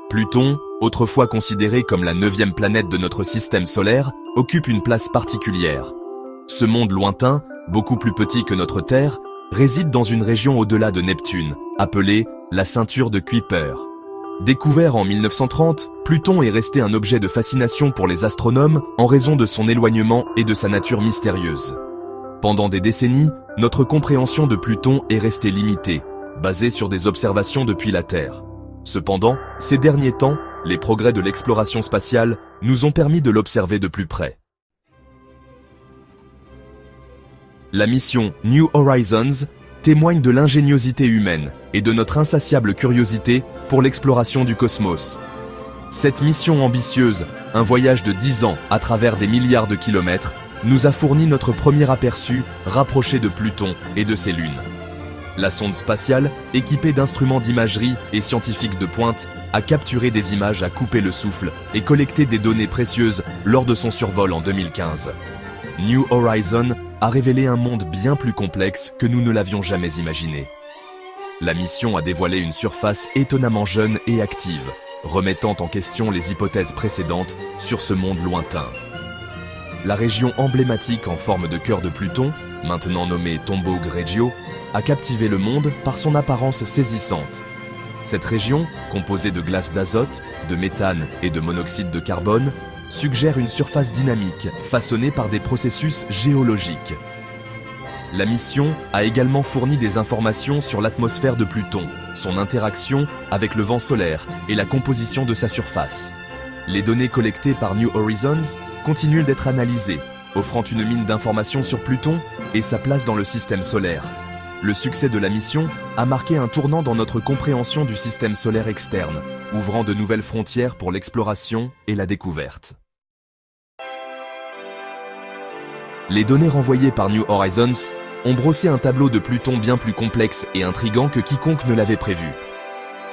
Pluton, autrefois considéré comme la 9e planète de notre système solaire, occupe une place particulière. Ce monde lointain, beaucoup plus petit que notre Terre, réside dans une région au-delà de Neptune, appelée la ceinture de Kuiper. Découvert en 1930, Pluton est resté un objet de fascination pour les astronomes en raison de son éloignement et de sa nature mystérieuse. Pendant des décennies, notre compréhension de Pluton est restée limitée, basée sur des observations depuis la Terre. Cependant, ces derniers temps, les progrès de l'exploration spatiale nous ont permis de l'observer de plus près. La mission New Horizons témoigne de l'ingéniosité humaine et de notre insatiable curiosité pour l'exploration du cosmos. Cette mission ambitieuse, un voyage de 10 ans à travers des milliards de kilomètres, nous a fourni notre premier aperçu rapproché de Pluton et de ses lunes. La sonde spatiale, équipée d'instruments d'imagerie et scientifiques de pointe, a capturé des images à couper le souffle et collecté des données précieuses lors de son survol en 2015. New Horizons a révélé un monde bien plus complexe que nous ne l'avions jamais imaginé. La mission a dévoilé une surface étonnamment jeune et active, remettant en question les hypothèses précédentes sur ce monde lointain. La région emblématique en forme de cœur de Pluton, maintenant nommée Tombaugh Regio, a captivé le monde par son apparence saisissante. Cette région, composée de glace d'azote, de méthane et de monoxyde de carbone, suggère une surface dynamique façonnée par des processus géologiques. La mission a également fourni des informations sur l'atmosphère de Pluton, son interaction avec le vent solaire et la composition de sa surface. Les données collectées par New Horizons continuent d'être analysées, offrant une mine d'informations sur Pluton et sa place dans le système solaire. Le succès de la mission a marqué un tournant dans notre compréhension du système solaire externe, ouvrant de nouvelles frontières pour l'exploration et la découverte. Les données renvoyées par New Horizons ont brossé un tableau de Pluton bien plus complexe et intrigant que quiconque ne l'avait prévu.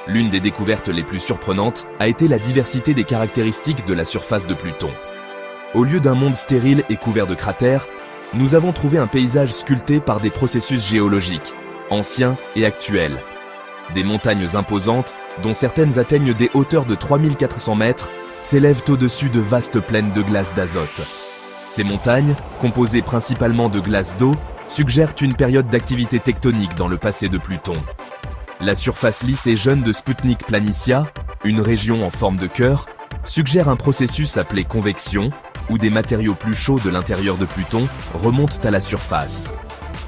L'une des découvertes les plus surprenantes a été la diversité des caractéristiques de la surface de Pluton. Au lieu d'un monde stérile et couvert de cratères, nous avons trouvé un paysage sculpté par des processus géologiques, anciens et actuels. Des montagnes imposantes, dont certaines atteignent des hauteurs de 3400 mètres, s'élèvent au-dessus de vastes plaines de glace d'azote. Ces montagnes, composées principalement de glace d'eau, suggèrent une période d'activité tectonique dans le passé de Pluton. La surface lisse et jeune de Sputnik Planitia, une région en forme de cœur, suggère un processus appelé convection, où des matériaux plus chauds de l'intérieur de Pluton remontent à la surface.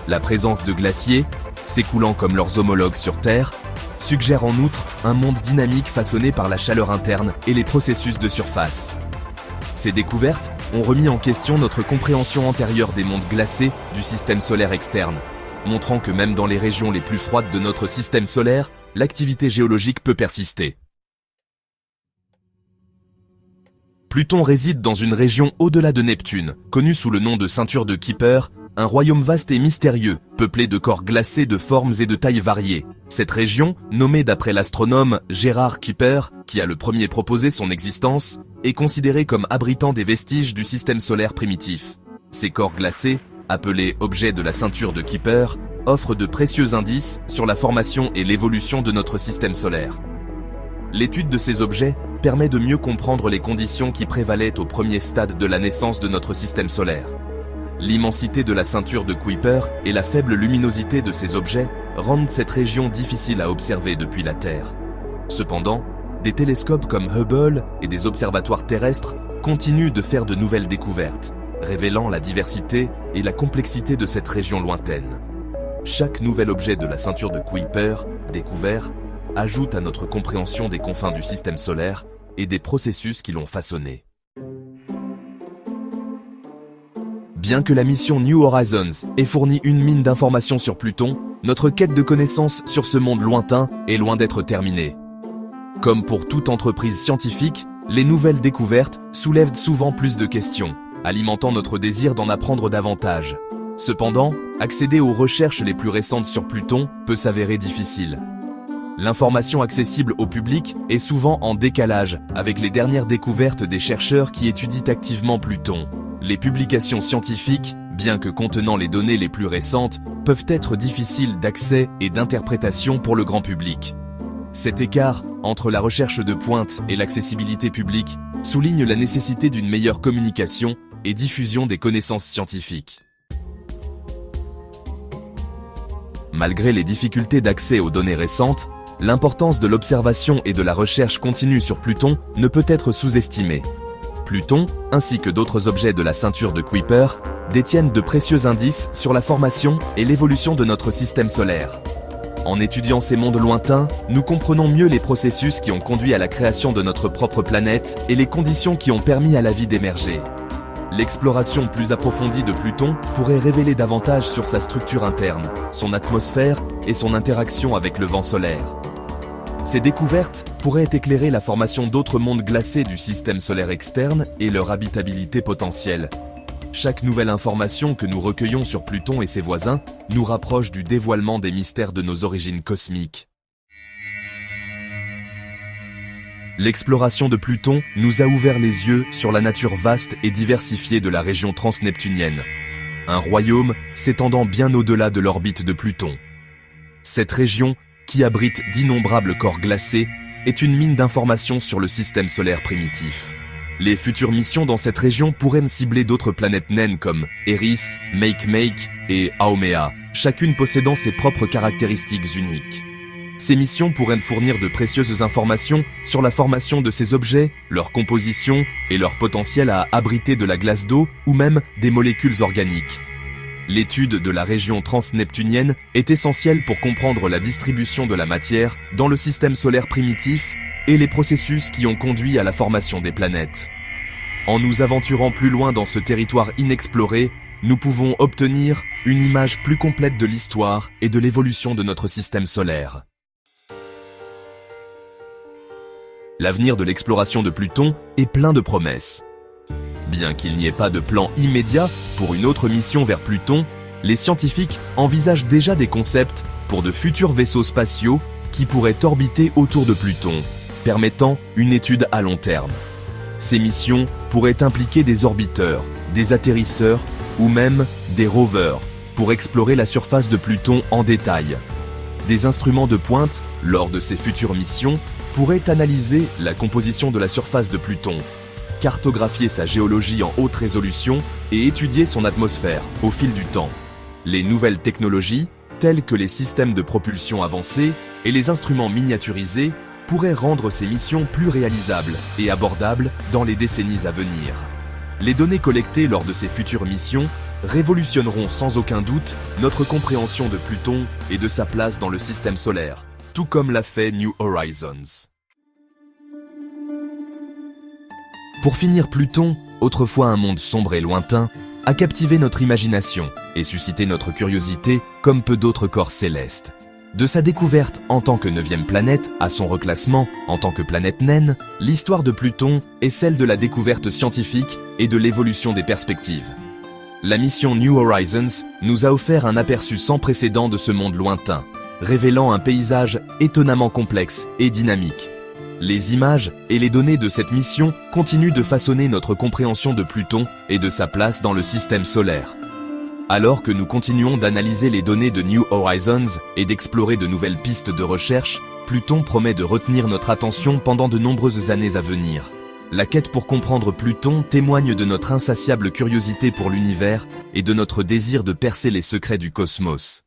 La présence de glaciers, s'écoulant comme leurs homologues sur Terre, suggère en outre un monde dynamique façonné par la chaleur interne et les processus de surface. Ces découvertes ont remis en question notre compréhension antérieure des mondes glacés du système solaire externe, montrant que même dans les régions les plus froides de notre système solaire, l'activité géologique peut persister. Pluton réside dans une région au-delà de Neptune, connue sous le nom de ceinture de Kuiper, un royaume vaste et mystérieux, peuplé de corps glacés de formes et de tailles variées. Cette région, nommée d'après l'astronome Gerhard Kuiper, qui a le premier proposé son existence, est considérée comme abritant des vestiges du système solaire primitif. Ces corps glacés, appelés objets de la ceinture de Kuiper, offrent de précieux indices sur la formation et l'évolution de notre système solaire. L'étude de ces objets permet de mieux comprendre les conditions qui prévalaient au premier stade de la naissance de notre système solaire. L'immensité de la ceinture de Kuiper et la faible luminosité de ces objets rendent cette région difficile à observer depuis la Terre. Cependant, des télescopes comme Hubble et des observatoires terrestres continuent de faire de nouvelles découvertes, révélant la diversité et la complexité de cette région lointaine. Chaque nouvel objet de la ceinture de Kuiper, découvert, ajoute à notre compréhension des confins du système solaire et des processus qui l'ont façonné. Bien que la mission New Horizons ait fourni une mine d'informations sur Pluton, notre quête de connaissances sur ce monde lointain est loin d'être terminée. Comme pour toute entreprise scientifique, les nouvelles découvertes soulèvent souvent plus de questions, alimentant notre désir d'en apprendre davantage. Cependant, accéder aux recherches les plus récentes sur Pluton peut s'avérer difficile. L'information accessible au public est souvent en décalage avec les dernières découvertes des chercheurs qui étudient activement Pluton. Les publications scientifiques, bien que contenant les données les plus récentes, peuvent être difficiles d'accès et d'interprétation pour le grand public. Cet écart entre la recherche de pointe et l'accessibilité publique, souligne la nécessité d'une meilleure communication et diffusion des connaissances scientifiques. Malgré les difficultés d'accès aux données récentes, l'importance de l'observation et de la recherche continue sur Pluton ne peut être sous-estimée. Pluton, ainsi que d'autres objets de la ceinture de Kuiper, détiennent de précieux indices sur la formation et l'évolution de notre système solaire. En étudiant ces mondes lointains, nous comprenons mieux les processus qui ont conduit à la création de notre propre planète et les conditions qui ont permis à la vie d'émerger. L'exploration plus approfondie de Pluton pourrait révéler davantage sur sa structure interne, son atmosphère et son interaction avec le vent solaire. Ces découvertes pourraient éclairer la formation d'autres mondes glacés du système solaire externe et leur habitabilité potentielle. Chaque nouvelle information que nous recueillons sur Pluton et ses voisins nous rapproche du dévoilement des mystères de nos origines cosmiques. L'exploration de Pluton nous a ouvert les yeux sur la nature vaste et diversifiée de la région transneptunienne. Un royaume s'étendant bien au-delà de l'orbite de Pluton. Cette région, qui abrite d'innombrables corps glacés, est une mine d'informations sur le système solaire primitif. Les futures missions dans cette région pourraient cibler d'autres planètes naines comme Eris, Makemake et Haumea, chacune possédant ses propres caractéristiques uniques. Ces missions pourraient fournir de précieuses informations sur la formation de ces objets, leur composition et leur potentiel à abriter de la glace d'eau ou même des molécules organiques. L'étude de la région transneptunienne est essentielle pour comprendre la distribution de la matière dans le système solaire primitif et les processus qui ont conduit à la formation des planètes. En nous aventurant plus loin dans ce territoire inexploré, nous pouvons obtenir une image plus complète de l'histoire et de l'évolution de notre système solaire. L'avenir de l'exploration de Pluton est plein de promesses. Bien qu'il n'y ait pas de plan immédiat pour une autre mission vers Pluton, les scientifiques envisagent déjà des concepts pour de futurs vaisseaux spatiaux qui pourraient orbiter autour de Pluton, permettant une étude à long terme. Ces missions pourraient impliquer des orbiteurs, des atterrisseurs ou même des rovers pour explorer la surface de Pluton en détail. Des instruments de pointe, lors de ces futures missions, pourraient analyser la composition de la surface de Pluton, cartographier sa géologie en haute résolution et étudier son atmosphère au fil du temps. Les nouvelles technologies, telles que les systèmes de propulsion avancés et les instruments miniaturisés, pourraient rendre ces missions plus réalisables et abordables dans les décennies à venir. Les données collectées lors de ces futures missions révolutionneront sans aucun doute notre compréhension de Pluton et de sa place dans le système solaire, tout comme l'a fait New Horizons. Pour finir, Pluton, autrefois un monde sombre et lointain, a captivé notre imagination et suscité notre curiosité comme peu d'autres corps célestes. De sa découverte en tant que 9e planète à son reclassement en tant que planète naine, l'histoire de Pluton est celle de la découverte scientifique et de l'évolution des perspectives. La mission New Horizons nous a offert un aperçu sans précédent de ce monde lointain, révélant un paysage étonnamment complexe et dynamique. Les images et les données de cette mission continuent de façonner notre compréhension de Pluton et de sa place dans le système solaire. Alors que nous continuons d'analyser les données de New Horizons et d'explorer de nouvelles pistes de recherche, Pluton promet de retenir notre attention pendant de nombreuses années à venir. La quête pour comprendre Pluton témoigne de notre insatiable curiosité pour l'univers et de notre désir de percer les secrets du cosmos.